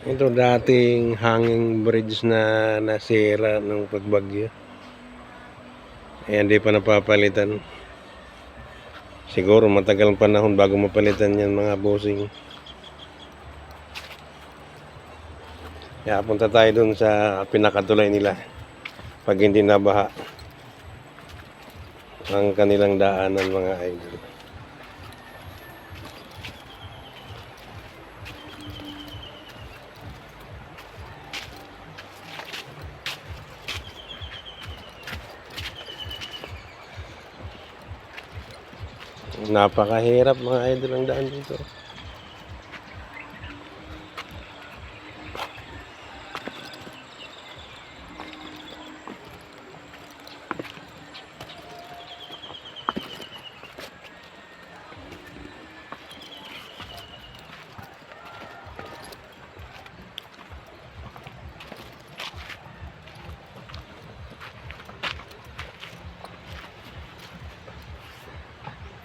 Ito dating hanging bridge na nasira ng pagbagyo. Hindi pa napapalitan. Siguro matagal panahon bago mapalitan yan mga bossing. Kaya punta tayo dun sa pinakatulay nila pag hindi nabaha ang kanilang daanan mga idol. Napakahirap mga idol ang daan dito.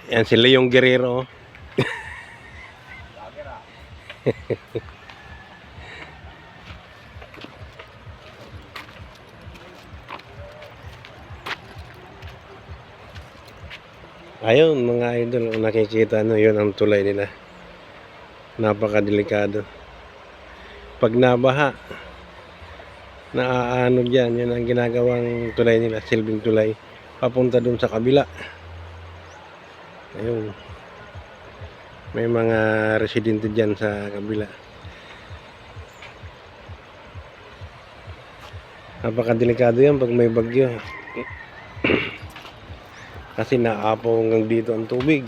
Yan sila yung Guerrero. Ayun mga idol, nakikita no, yun ang tulay nila. Napakadelikado. Pag nabaha, naaano dyan, yun ang ginagawang tulay nila, silbing tulay. Papunta dun sa kabila. Ayun. May mga residente dyan sa kabila. Napakadelikado yan pag may bagyo. Kasi naapaw hanggang dito ang tubig.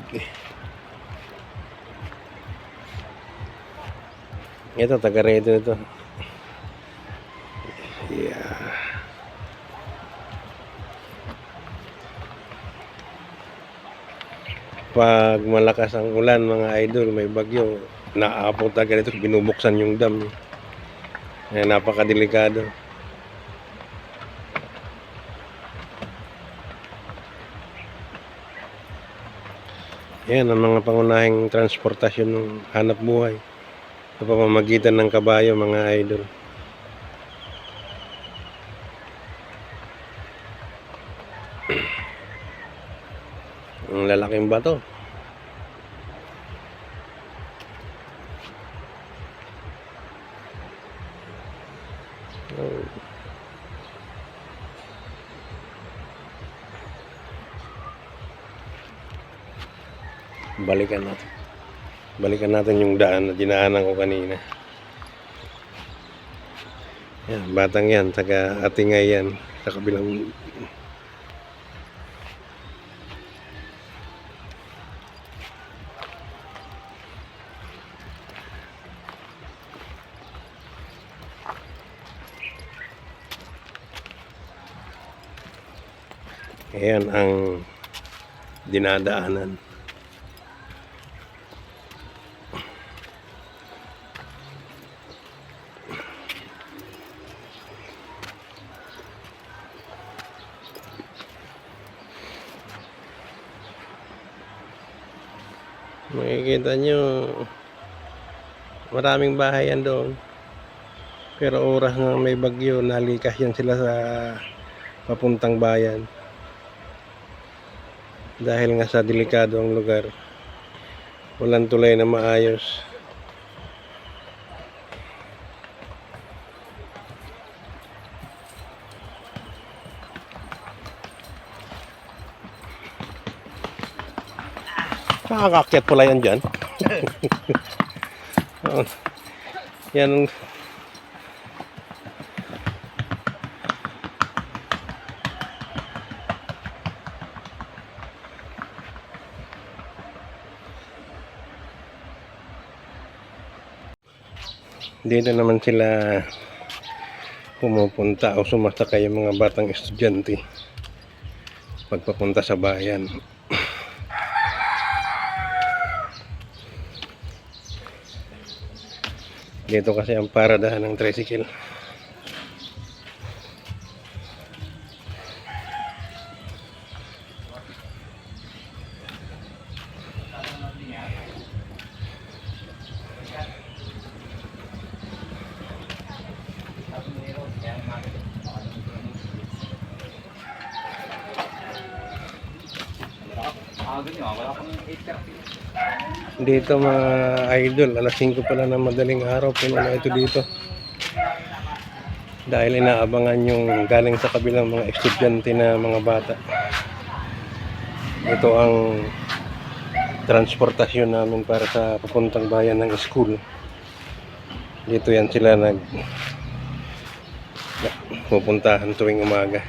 Ito, taga-redo ito. Yeah. Pag malakas ang ulan mga idol, may bagyo, naapaw talaga dito, binubuksan yung dam. Napakadelikado. Yan ang mga pangunahing transportasyon ng hanap buhay sa pamamagitan ng kabayo mga idol. Ang lalaking bato. Balikan natin yung daan na dinaanan ko kanina. Yan, batang yan, taga Atingay yan, sa kabilang. Ayan ang dinadaanan. Makikita nyo, maraming bahay yan doon. Pero oras nga may bagyo, nalikas yan sila sa papuntang bayan. Dahil nga sa delikado ang lugar. Walang tulay na maayos. Nakakakyat pala yan dyan. Yan. Dito naman sila pumupunta o sumasakay yung mga batang estudyante pagpapunta sa bayan. Dito kasi ang paradahan ng tricycle. umaga nyo, wala pang 8:30. Dito mga idol, alas 5 pala ng madaling araw, puno na ito dito. Dahil inaabangan yung galing sa kabilang mga estudyante na mga bata. Ito ang transportasyon namin para sa papuntang bayan ng school. Dito yan sila pupuntahan tuwing umaga.